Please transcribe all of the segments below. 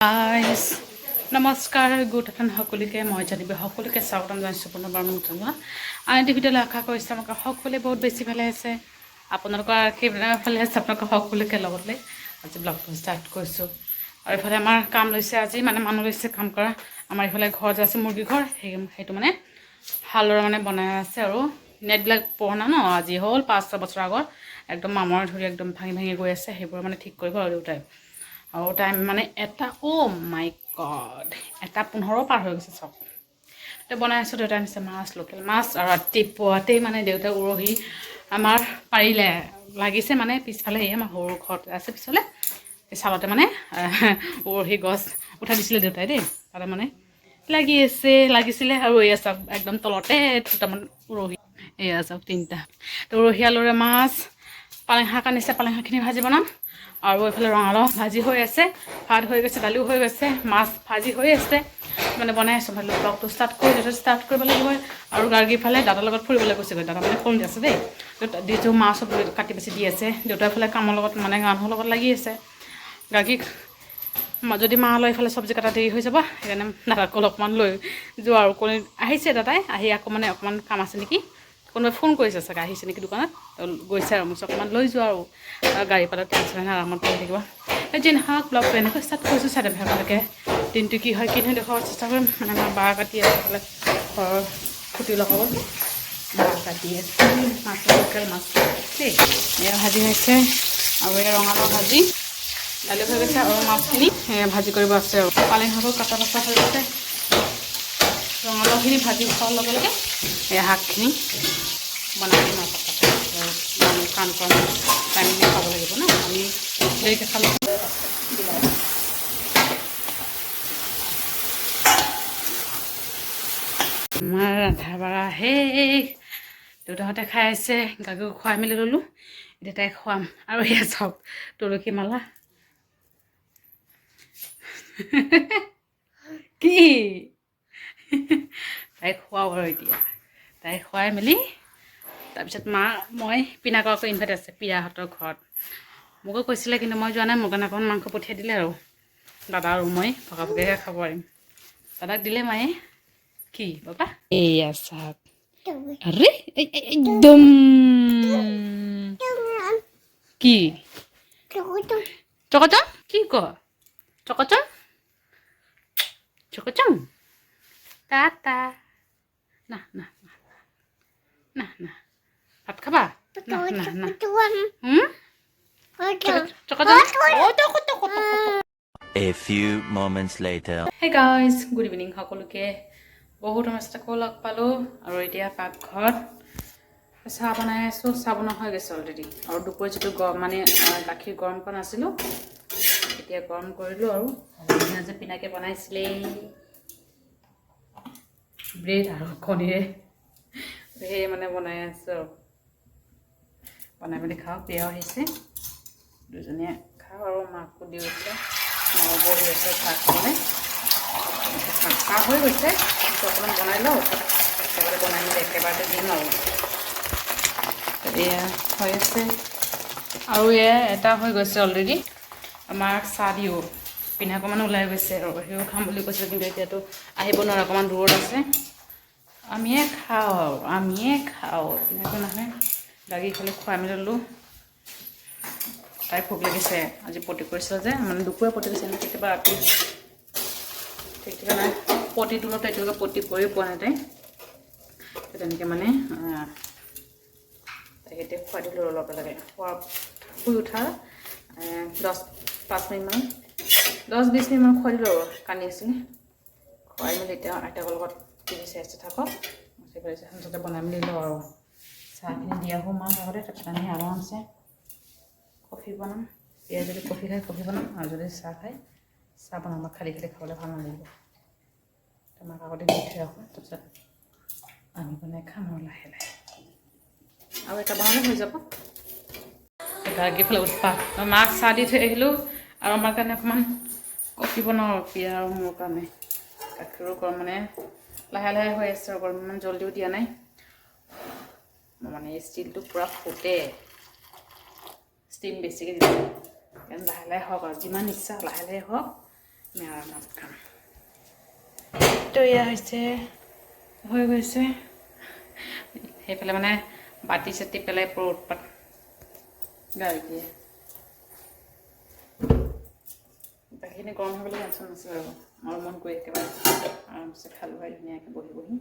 Guys নমস্কাৰ good afternoon সকলোকে মই জানিব সকলোকে স্বাগতম জনাইছোঁ পুনৰবাৰ মোৰ জনোৱা আন এটি ভিডিঅ'লৈ আশা কৰিছোঁ আপোনালোকে সকলোৱে বহুত বেছি ভালে আছে আপোনালোকৰ ভালে আছে আপোনালোকে সকলোকে লগত লৈ আজি ব্লগটো ষ্টাৰ্ট কৰিছোঁ আৰু এইফালে আমাৰ কাম লৈছে আজি মানে মানুহ লৈছে কাম কৰা আমাৰ এইফালে ঘৰ যে আছে মুৰ্গী ঘৰ সেইটো মানে ভালদৰে মানে বনাই আছে আৰু নেটবিলাক পুৰণা ন আজি হ'ল 5-6 বছৰ আগৰ একদম মামৰ ধৰি একদম ভাঙি ভাঙি গৈ আছে সেইবোৰ মানে ঠিক কৰিব আৰু দেউতাই আৰু টাইম মানে এটা মাই গড 1:15 পাৰ হৈ গৈছে চব তো বনাই আছোঁ দেউতাই আনিছে মাছ লোকেল মাছ আৰু ৰাতিপুৱাতেই মানে দেউতাই উৰহি আমাৰ পাৰিলে লাগিছে মানে পিছফালে এই আমাৰ সৰু ঘৰত আছে পিছফালে চালতে মানে উৰহি গছ উঠাই দিছিলে দেউতাই দেই তাতে মানে লাগিছিলে আৰু এয়া চাওক একদম তলতে দুটামান উৰহি এয়া চাওক 3টা তো উৰহি আলুৰে মাছ পালেং শাক আনিছে পালেং শাকখিনি ভাজি বনাম আৰু এইফালে ৰঙালাও ভাজি হৈ আছে ভাত হৈ গৈছে দালিও হৈ গৈছে মাছ ভাজি হৈ আছে মানে বনাই আছোঁ ভালো ব্লগটো ষ্টাৰ্ট কৰিব লাগিব আৰু গাৰ্গীফালে দাদাৰ লগত ফুৰিবলৈ গৈছেগৈ দাদা মানে ফোন দি আছে দেই দিছোঁ মাছ চব কাটি বাচি দি আছে দেউতাৰ ফালে কামৰ লগত মানে মানুহৰ লগত লাগি আছে গাৰ্গীক যদি মা লৈ এইফালে চব্জি কাটা দেৰি হৈ যাব সেইকাৰণে দাদাক অলপমান লৈ যোৱা আৰু কোনে আহিছে দাদাই আহি আকৌ মানে অকণমান কাম আছে নেকি কোনোবাই ফোন কৰিছে চাগে আহিছে নেকি দোকানত গৈছে আৰু মোক অকণমান লৈ যোৱা আৰু গাড়ী পালে টেনশ্যন নাই আৰামত কৰি থাকিব যি নহওক ব্লগটো এনেকৈ ষ্টাৰ্ট কৰিছোঁ চাই ভালকৈ দিনটো কি হয় কি নহয় দেখুৱাব চেষ্টা কৰিম মানে আমাৰ বাঁহ কাটি আছে এইফালে ঘৰৰ খুটি লগাব বাঁহ কাটি আছে মাছ লোকেল মাছ দেই এয়া ভাজি হৈছে আৰু এয়া ৰঙালাও ভাজি দালি হৈ গৈছে আৰু মাছখিনি ভাজি কৰিব আছে আৰু পালেং শাকো কাটা বাচা হৈ গৈছে ৰঙালাওখিনি ভাজি খোৱাৰ লগে লগে এই শাকখিনি বনাই দিম আৰু কাম কৰা টাইম খাব লাগিব ন আমি দেৰিকৈ খালোঁ আমাৰ ৰন্ধা বঢ়া শেষ দেউতাহঁতে খাই আছে গাখীৰ খুৱাই মেলি ল'লোঁ এতিয়া তাইক খুৱাম আৰু এয়া চাওক তুলসী মালা কি তাইক খুৱাওঁ আৰু এতিয়া তাইক খুৱাই মেলি তাৰপিছত মই পিনাকৰ আকৌ ইনভাইট আছে পিয়াহঁতৰ ঘৰত মোকো কৈছিলে কিন্তু মই যোৱা নাই মোক কাৰণে অকণমান মাংস পঠিয়াই দিলে আৰু দাদা আৰু মই ভগাভগিহে খাব পাৰিম দাদাক দিলে মায়ে কি বাবা এয়া চাওক আৰে একদম কি চকচম কি ক চকচম চকচম টাটা না না না না ভাত খাবা না না না A few moments later. Hey guys, good evening সকলোকে বহুত সমস্যাকো লগ পালোঁ আৰু এতিয়া পাকঘৰত চাহ বনাই আছোঁ চাহ বনোৱা হৈ গৈছে অলৰেডি আৰু দুপৰীয়া যিটো মানে গাখীৰ গৰম কৰা নাছিলোঁ এতিয়া গৰম কৰিলোঁ আৰু যে পিনাকে বনাইছিলে ব্ৰেড আৰু কণীৰে সেই মানে বনাই আছোঁ আৰু বনাই মেলি খাওঁ বিয়াও আহিছে দুজনীয়ে খাওঁ আৰু মাকো দি আছে মাও বহি আছে চাহ খাবলৈ চাহ হৈ গৈছে অকণমান বনাই লওঁ একেবাৰে বনাই মেলি একেবাৰতে দিম আৰু এয়া হৈ আছে আৰু এয়া এটা হৈ গৈছে অলৰেডি আমাক চাহ দিওঁ পিন্ধাকো মানে ওলাই গৈছে আৰু সেইও খাম বুলি কৈছে কিন্তু এতিয়াতো আহিব নোৱাৰে অকণমান দূৰত আছে আমিয়ে খাওঁ পিন্ধাকো নাহে লাগি খালি খুৱাই মেলি ল'লোঁ তাই ভোক লাগিছে আজি পটি কৰিছিল যে মানে দুপৰীয়া পটি কৰিছে কেতিয়াবা ৰাতি ঠিক ঠিক নাই পটিটো অলপ এতিয়ালৈকে পটি কৰি পোৱা নাই তাই তেনেকৈ মানে তাইক এতিয়া খুৱাই দিলোঁ লগে লগে শুই উঠা 10-5 মিনিটমান 10-20 মিনিটমান খুৱাই দিলোঁ আৰু কান্দি আছিলে খুৱাই মেলি এতিয়া আইতাকৰ লগত টিভি চাই আছে থাকক সানচতে বনাই মেলি লওঁ আৰু চাহখিনি দি আহোঁ মাৰ আগতে তাৰপিছত আমি আৰামছে কফি বনাম এয়া যদি কফি খায় কফি বনাম আৰু যদি চাহ খায় চাহ বনাম খালি খাবলৈ ভাল নালাগিব তোমাক আগতে দি থৈ আহোঁ তাৰপিছত আমি বনাই খাম আৰু লাহে লাহে আৰু এটা বনালে হৈ যাব গাখীৰফালে উৎপাত মই মাক চাহ দি থৈ আহিলোঁ আৰু আমাৰ কাৰণে অকণমান কফি বনাওঁ আৰু পিয়া আৰু মোৰ কাৰণে গাখীৰো গৰম মানে লাহে লাহে হৈ আছে আৰু গৰম ইমান জলদিও দিয়া নাই মানে ষ্টিলটো পূৰা ফুটে ষ্টিম বেছিকৈ দিছোঁ লাহে লাহে হওক আৰু যিমান ইচ্ছা লাহে লাহে হওক আমি আৰামত খাম। তো এয়া হৈছে হৈ গৈছে। সেইফালে মানে বাতি চাতি পেলাই পুরো উৎপাত গাড়ি দিয়ে। বাকীখিনি গৰম হ'বলৈ টেনশ্যন নাছিল আৰু মোৰ মন কৰি একেবাৰে আৰামছে খালোঁ হয় ধুনীয়াকৈ বহি বহি।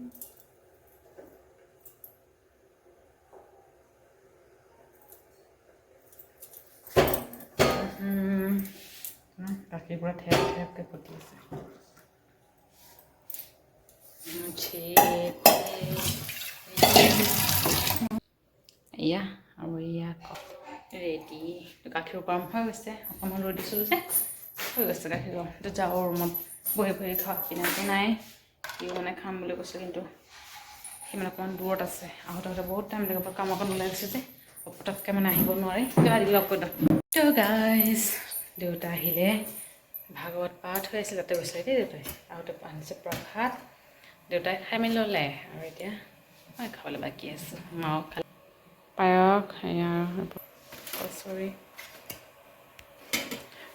গাখীৰ পৰা ঠেক ঠেককৈ ফুটি আছে। এয়া আৰু এয়া ৰেডি। গাখীৰ গৰম হৈ গৈছে, অকণমান ৰ'দ দিছিলোঁ যে হৈ গৈছে গাখীৰ গৰম। তো যাওঁ ৰুমত বহি বহি খাওঁ। কিনাটো নাই, সিও মানে খাম বুলি কৈছে, কিন্তু সি মানে অকণমান দূৰত আছে। আহোঁতে আহোঁতে বহুত টাইম লাগিব, কাম অকণ ওলাই গৈছে যে পটককৈ মানে আহিব নোৱাৰি। গাড়ী লগ কৰি দিওঁ। তো গাইজ দেউতা আহিলে, ভাগৱত পাঠ হৈ আছিল, তাতে গৈছিলে দেই দেউতাই। আহোঁতে আনিছে প্ৰসাদ, দেউতাই খাই মেলি ল'লে আৰু এতিয়া মই খাবলৈ বাকী আছোঁ। মাও খালে পায়স এয়া কচৰি।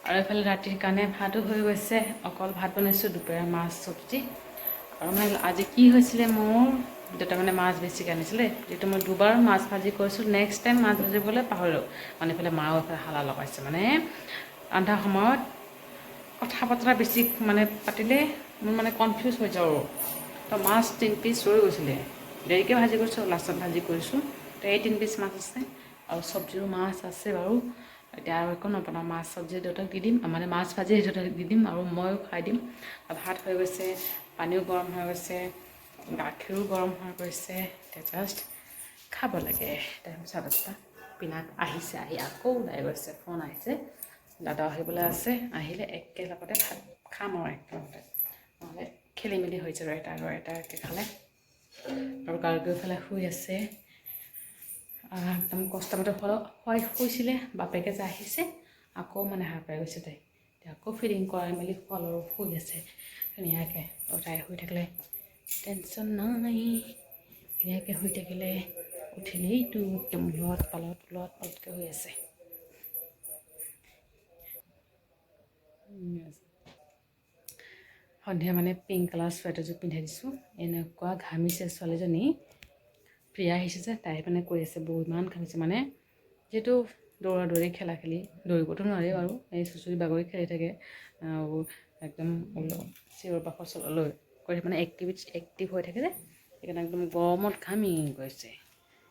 আৰু এইফালে ৰাতিৰ কাৰণে ভাতো হৈ গৈছে। অকল ভাত বনাইছোঁ, দুপৰীয়া মাছ চব্জি। আৰু মানে আজি কি হৈছিলে, মোৰ দেউতা মানে মাছ বেছিকৈ আনিছিলে, যিটো মই দুবাৰ মাছ ভাজি কৰিছোঁ। নেক্সট টাইম মাছ ভাজিবলৈ পাহৰিলোঁ। মানে এইফালে মাও এইফালে হালা লগাইছে, মানে ৰন্ধাৰ সময়ত কথা বতৰা বেছি মানে পাতিলে মোৰ মানে কনফিউজ হৈ যাওঁ। তো মাছ 3 পিচ ৰৈ গৈছিলে, দেৰিকৈ ভাজি কৰিছোঁ, লাষ্টত ভাজি কৰিছোঁ। তো এই 3 পিচ মাছ আছে আৰু চব্জিও মাছ আছে বাৰু। এতিয়া আৰু একো নবনাওঁ, মাছ চব্জি দেউতাক দি দিম, মানে মাছ ভাজি দেউতাক দি দিম আৰু ময়ো খাই দিম। ভাত হৈ গৈছে, পানীও গৰম হৈ গৈছে, গাখীৰো গৰম হৈ গৈছে। এতিয়া জাষ্ট খাব লাগে। টাইম 5:30। পিনাক আহিছে, আহি আকৌ ওলাই গৈছে, ফোন আহিছে, দাদা আহিবলৈ আছে। আহিলে একেলগতে ভাত খাম আৰু একেলগতে, নহ'লে খেলি মেলি হৈ যাব। এটা একে খালে। আৰু গাৰ্গেও ফালে শুই আছে, একদম কষ্টমতে শুইছিলে। বাপেকে যে আহিছে আকৌ মানে সাৰ পাই গৈছে তাই। এতিয়া আকৌ ফিডিং কৰাই মেলি শুৱাল আৰু শুই আছে ধুনীয়াকৈ। তাই শুই থাকিলে টেনশ্যন নাই, ধুনীয়াকৈ শুই থাকিলে। উঠিলেইতো একদম উলট পালতকৈ হৈ আছে। সন্ধিয়া মানে পিংক কালাৰ চুৱেটাৰযোৰ পিন্ধাই দিছোঁ। এনেকুৱা ঘামিছে ছোৱালীজনী। প্ৰিয়া আহিছে যে, তাই মানে কৈ আছে বহুত ইমান ঘামিছে, মানে যিহেতু দৌৰা দৌৰি খেলা খেলি, দৌৰিবতো নোৱাৰি বাৰু, এই চুচৰি বাগৰি খেলি থাকে আৰু একদম চিঞৰ বাখৰ চললৈ কৰি মানে এক্টিভ হৈ থাকে যে, সেইকাৰণে একদম গৰমত ঘামি গৈছে।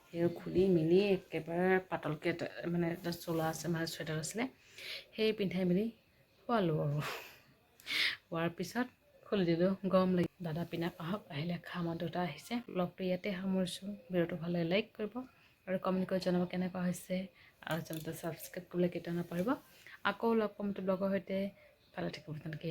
সেই খুলি মেলি একেবাৰে পাতলকৈ মানে এটা চোলা আছে, মানে চুৱেটাৰ আছিলে, সেই পিন্ধাই মেলি খোৱালোঁ আৰু খোৱাৰ পিছত খুলি দিলোঁ, গৰম লাগি। দাদা পিনাক আহক, আহিলে খাম। আৰু দেউতা আহিছে। ব্লগটো ইয়াতে সামৰিছোঁ। ভিডিঅ'টো ভালে লাইক কৰিব আৰু কমেণ্ট কৰি জনাব কেনেকুৱা হৈছে, আৰু চেনেলটো ছাবস্ক্ৰাইব কৰিবলৈ কেতিয়াও নাপাহৰিব। আকৌ লগ পাম ব্লগৰ সৈতে। ভালে থাকিব তেনেকৈ।